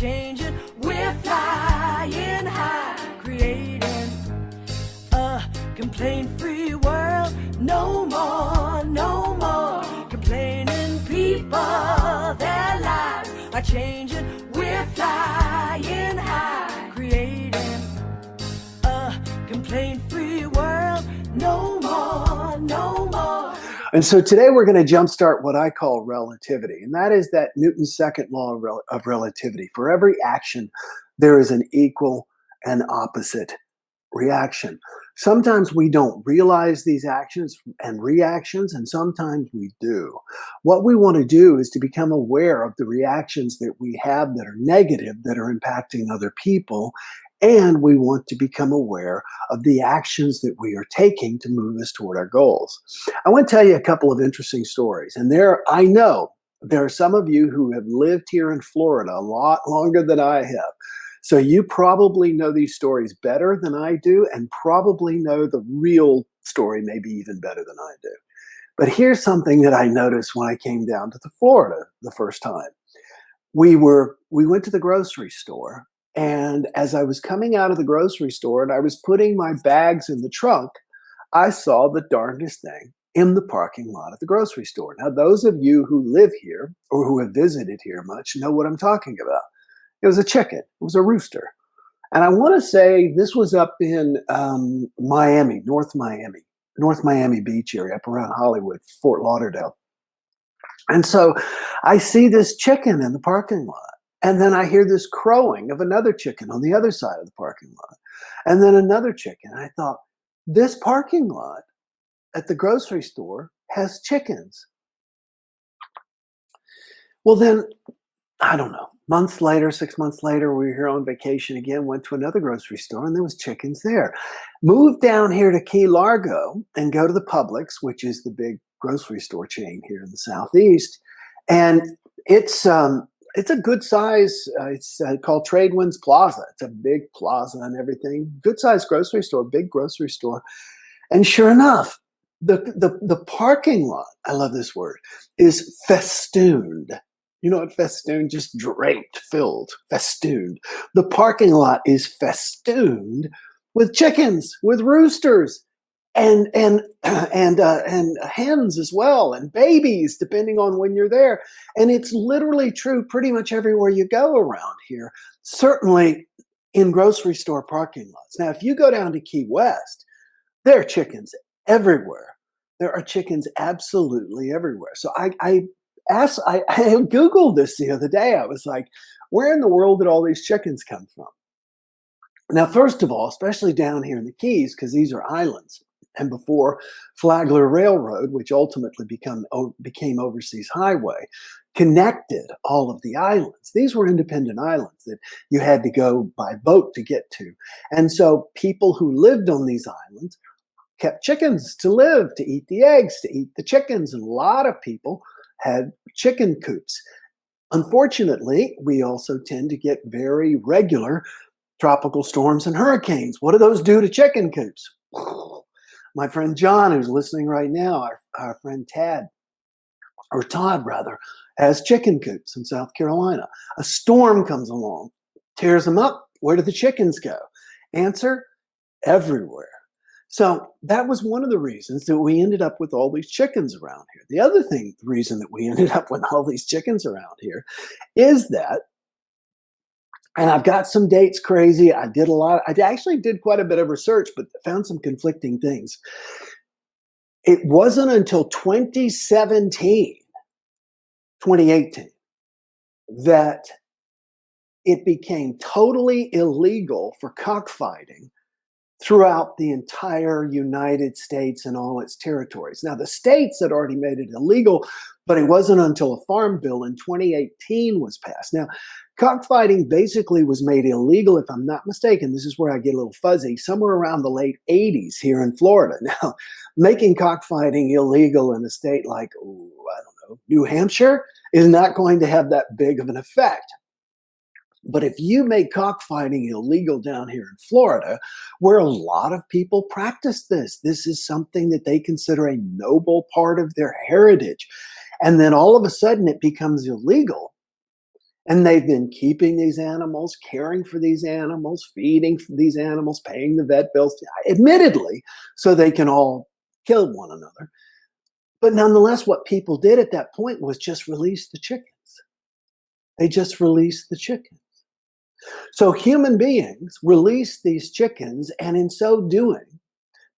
changing. We're flying high, creating a complaint-free world. No more, no more complaining. People, their lives are changing. We're flying high, creating a complaint-free world. No more, no more. And so today we're going to jumpstart what I call relativity, and that is that Newton's second law of relativity. For every action, there is an equal and opposite reaction. Sometimes we don't realize these actions and reactions, and sometimes we do. What we want to do is to become aware of the reactions that we have that are negative, that are impacting other people, and we want to become aware of the actions that we are taking to move us toward our goals. I want to tell you a couple of interesting stories. And I know there are some of you who have lived here in Florida a lot longer than I have. So you probably know these stories better than I do, and probably know the real story maybe even better than I do. But here's something that I noticed when I came down to Florida the first time. We went to the grocery store, and as I was coming out of the grocery store and I was putting my bags in the trunk, I saw the darndest thing in the parking lot of the grocery store. Now, those of you who live here or who have visited here much know what I'm talking about. It was a chicken. It was a rooster. And I want to say this was up in Miami, North Miami Beach area, up around Hollywood, Fort Lauderdale. And so I see this chicken in the parking lot. And then I hear this crowing of another chicken on the other side of the parking lot. And then another chicken. I thought, this parking lot at the grocery store has chickens. Well, then, I don't know, months later, 6 months later, we were here on vacation again, went to another grocery store, and there was chickens there. Moved down here to Key Largo and go to the Publix, which is the big grocery store chain here in the Southeast. And it's a good size, it's called Tradewinds Plaza. It's a big plaza and everything. Good size grocery store, big grocery store. And sure enough, the parking lot, I love this word, is festooned. You know what festooned? Just draped, filled, festooned. The parking lot is festooned with chickens, with roosters, and hens as well, and babies, depending on when you're there. And it's literally true pretty much everywhere you go around here, certainly in grocery store parking lots. Now, if you go down to Key West, there are chickens everywhere. There are chickens absolutely everywhere. So I Googled this the other day. I was like, where in the world did all these chickens come from? Now, first of all, especially down here in the Keys, because these are islands, and before Flagler Railroad, which ultimately became Overseas Highway, connected all of the islands. These were independent islands that you had to go by boat to get to. And so people who lived on these islands kept chickens to live, to eat the eggs, to eat the chickens. And a lot of people had chicken coops. Unfortunately, we also tend to get very regular tropical storms and hurricanes. What do those do to chicken coops? My friend John, who's listening right now, our friend Todd rather, has chicken coops in South Carolina. A storm comes along, tears them up. Where do the chickens go? Answer, everywhere. So that was one of the reasons that we ended up with all these chickens around here. The other thing, the reason that we ended up with all these chickens around here is that, and I've got some dates crazy. I actually did quite a bit of research, but found some conflicting things. It wasn't until 2018, that it became totally illegal for cockfighting throughout the entire United States and all its territories. Now, the states had already made it illegal, but it wasn't until a farm bill in 2018 was passed. Now, cockfighting basically was made illegal, if I'm not mistaken, this is where I get a little fuzzy, somewhere around the late 80s here in Florida. Now, making cockfighting illegal in a state like, I don't know, New Hampshire is not going to have that big of an effect. But if you make cockfighting illegal down here in Florida, where a lot of people practice this is something that they consider a noble part of their heritage. And then all of a sudden it becomes illegal. And they've been keeping these animals, caring for these animals, feeding these animals, paying the vet bills, admittedly, so they can all kill one another. But nonetheless, what people did at that point was just release the chickens. They just released the chickens. So human beings released these chickens, and in so doing,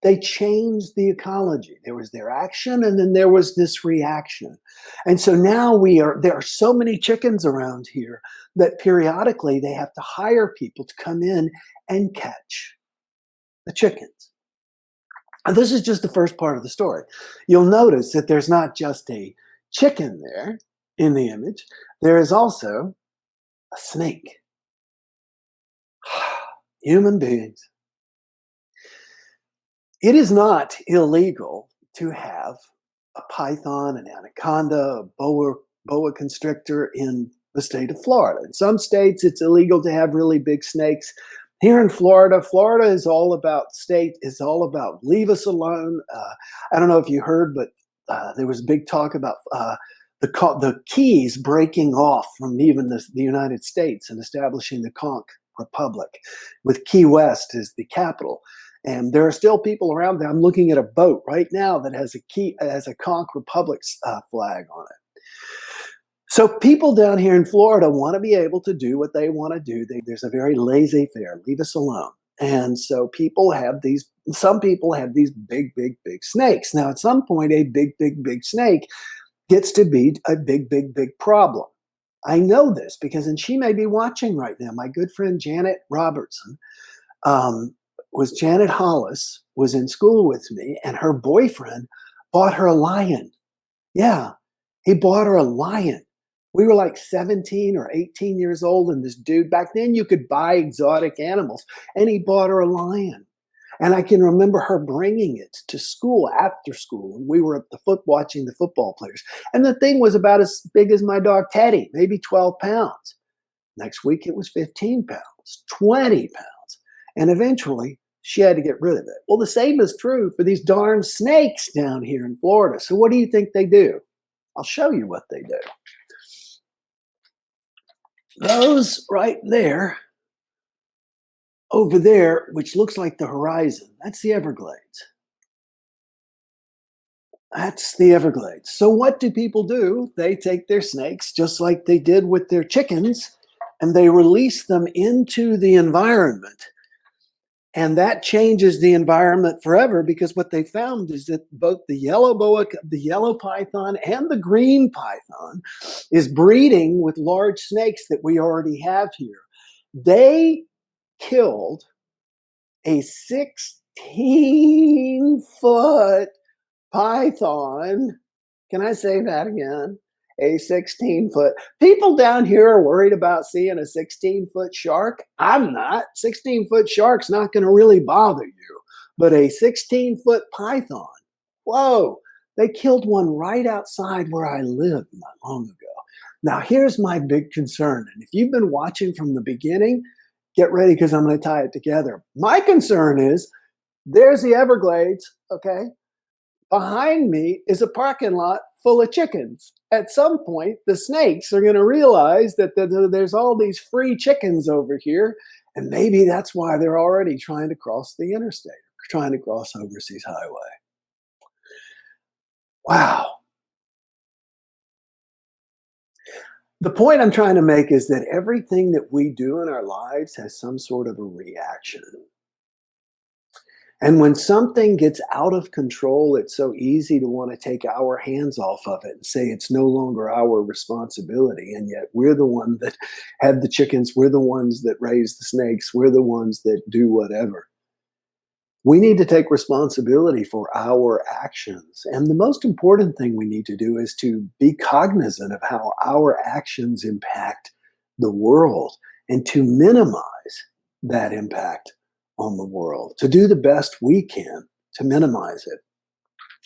they changed the ecology. There was their action, and then there was this reaction. And so now there are so many chickens around here that periodically they have to hire people to come in and catch the chickens. And this is just the first part of the story. You'll notice that there's not just a chicken there in the image, there is also a snake. Human beings. It is not illegal to have a python, an anaconda, a boa constrictor in the state of Florida. In some states, it's illegal to have really big snakes. Here in Florida, Florida is all about leave us alone. I don't know if you heard, but there was big talk about the Keys breaking off from even the United States and establishing the Conch Republic, with Key West as the capital. And there are still people around there. I'm looking at a boat right now that has a Conch Republic flag on it. So people down here in Florida want to be able to do what they want to do. There's a very laissez-faire, leave us alone. And so some people have these big, big, big snakes. Now, at some point, a big, big, big snake gets to be a big, big, big problem. I know this because, and she may be watching right now, my good friend Janet Robertson, Janet Hollis was in school with me, and her boyfriend bought her a lion. Yeah, he bought her a lion. We were like 17 or 18 years old, and this dude, back then you could buy exotic animals, and he bought her a lion. And I can remember her bringing it to school after school, and we were at watching the football players. And the thing was about as big as my dog Teddy, maybe 12 pounds. Next week it was 15 pounds, 20 pounds. And eventually she had to get rid of it. Well, the same is true for these darn snakes down here in Florida. So what do you think they do? I'll show you what they do. Those right there, over there, which looks like the horizon, that's the Everglades. That's the Everglades. So what do people do? They take their snakes, just like they did with their chickens, and they release them into the environment. And that changes the environment forever, because what they found is that both the yellow python and the green python is breeding with large snakes that we already have here. They killed a 16-foot python. Can I say that again? A 16-foot. People down here are worried about seeing a 16-foot shark. I'm not. 16-foot shark's not going to really bother you. But a 16-foot python, whoa, they killed one right outside where I lived not long ago. Now, here's my big concern. And if you've been watching from the beginning, get ready, because I'm going to tie it together. My concern is there's the Everglades, okay? Behind me is a parking lot full of chickens. At some point, the snakes are going to realize that there's all these free chickens over here, and maybe that's why they're already trying to cross the interstate, trying to cross Overseas Highway. Wow. The point I'm trying to make is that everything that we do in our lives has some sort of a reaction. And when something gets out of control, it's so easy to want to take our hands off of it and say it's no longer our responsibility. And yet we're the ones that had the chickens. We're the ones that raise the snakes. We're the ones that do whatever. We need to take responsibility for our actions. And the most important thing we need to do is to be cognizant of how our actions impact the world, and to minimize that impact on the world, to do the best we can to minimize it.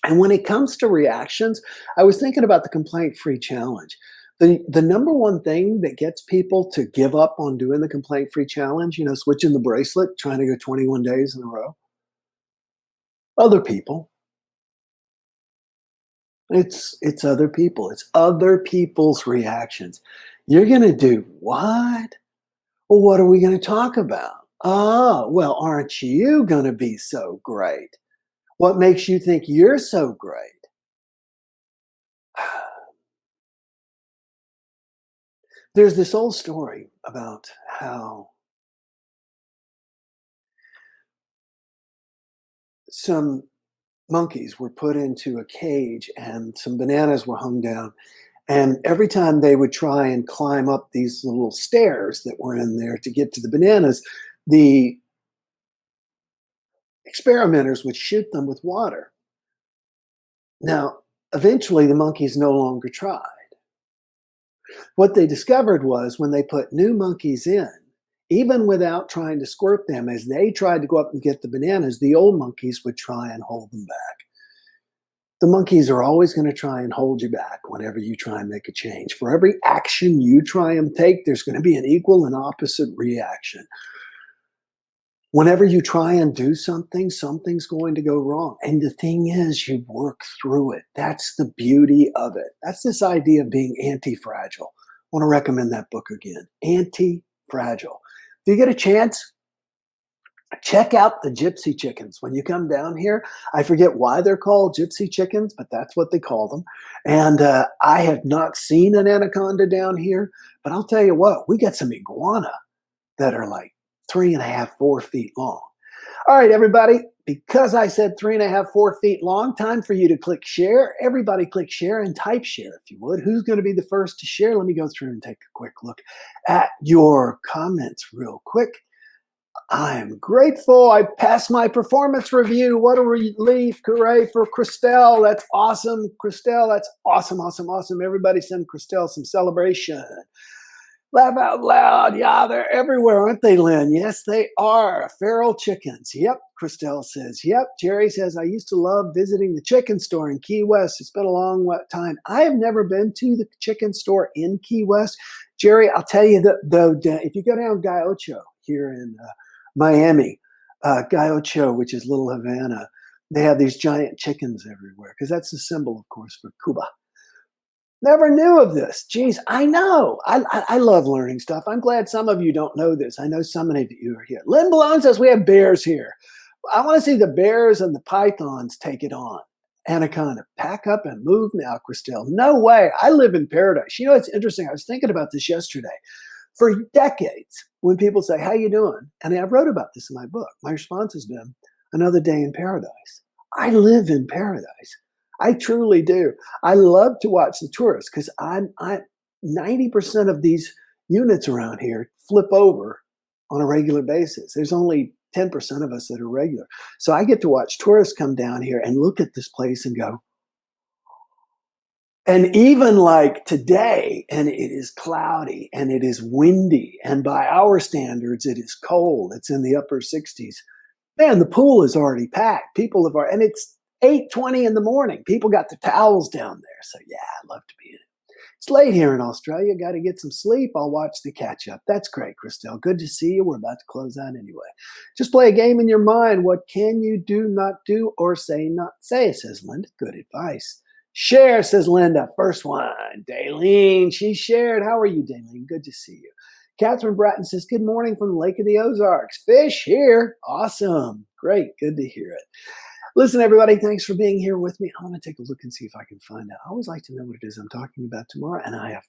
And when it comes to reactions, I was thinking about the complaint-free challenge. The number one thing that gets people to give up on doing the complaint-free challenge, switching the bracelet, trying to go 21 days in a row, other people. It's other people. It's other people's reactions. You're going to do what? Well, what are we going to talk about? Oh, well, aren't you going to be so great? What makes you think you're so great? There's this old story about how some monkeys were put into a cage and some bananas were hung down. And every time they would try and climb up these little stairs that were in there to get to the bananas, the experimenters would shoot them with water. Now, eventually the monkeys no longer tried. What they discovered was when they put new monkeys in, even without trying to squirt them, as they tried to go up and get the bananas, the old monkeys would try and hold them back. The monkeys are always going to try and hold you back whenever you try and make a change. For every action you try and take, there's going to be an equal and opposite reaction. Whenever you try and do something, something's going to go wrong. And the thing is, you work through it. That's the beauty of it. That's this idea of being anti-fragile. I want to recommend that book again, Anti-Fragile. If you get a chance, check out the Gypsy Chickens. When you come down here, I forget why they're called Gypsy Chickens, but that's what they call them. And I have not seen an anaconda down here, but I'll tell you what, we got some iguana that are like 3.5, 4 feet long. All right, everybody, because I said 3.5, 4 feet long, time for you to click share. Everybody click share and type share if you would. Who's going to be the first to share? Let me go through and take a quick look at your comments real quick. I'm grateful. I passed my performance review. What a relief. Hooray for Christelle. That's awesome. Christelle, that's awesome, awesome, awesome. Everybody send Christelle some celebration. Laugh out loud. Yeah, they're everywhere, aren't they, Lynn? Yes, they are. Feral chickens. Yep, Christelle says. Yep, Jerry says, I used to love visiting the chicken store in Key West. It's been a long time. I have never been to the chicken store in Key West. Jerry, I'll tell you, though, if you go down Guy Ocho here in Miami, Guy Ocho, which is Little Havana, they have these giant chickens everywhere because that's the symbol, of course, for Cuba. Never knew of this. Geez, I know. I love learning stuff. I'm glad some of you don't know this. I know so many of you are here. Lynn Malone says we have bears here. I want to see the bears and the pythons take it on. Anaconda, pack up and move now, Christelle. No way. I live in paradise. You know, it's interesting. I was thinking about this yesterday. For decades, when people say, how you doing? And I wrote about this in my book. My response has been, another day in paradise. I live in paradise. I truly do. I love to watch the tourists because I'm 90% of these units around here flip over on a regular basis. There's only 10% of us that are regular. So I get to watch tourists come down here and look at this place and go, and even like today, and it is cloudy and it is windy, and by our standards, it is cold. It's in the upper 60s. Man, the pool is already packed. People have already, and it's 8:20 in the morning. People got the towels down there. So yeah, I'd love to be in it. It's late here in Australia. Got to get some sleep. I'll watch the catch up. That's great, Christelle. Good to see you. We're about to close out anyway. Just play a game in your mind. What can you do, not do, or say, not say, says Linda. Good advice. Share, says Linda. First one. Daylene, she shared. How are you, Daylene? Good to see you. Catherine Bratton says, good morning from the Lake of the Ozarks. Fish here. Awesome. Great. Good to hear it. Listen, everybody, thanks for being here with me. I want to take a look and see if I can find out. I always like to know what it is I'm talking about tomorrow, and I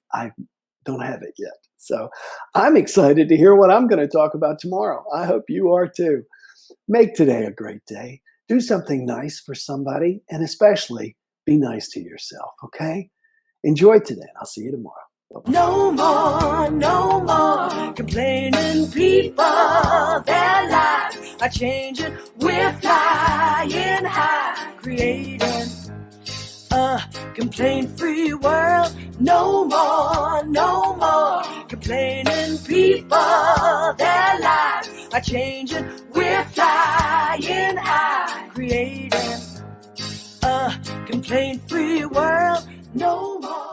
don't have it yet. So I'm excited to hear what I'm going to talk about tomorrow. I hope you are too. Make today a great day. Do something nice for somebody, and especially be nice to yourself, okay? Enjoy today, and I'll see you tomorrow. Bye-bye. No more complaining people. Their lives are changing. We're flying high, creating a complaint-free world. No more complaining people. Their lives are changing. We're flying high, creating a complaint-free world. No more.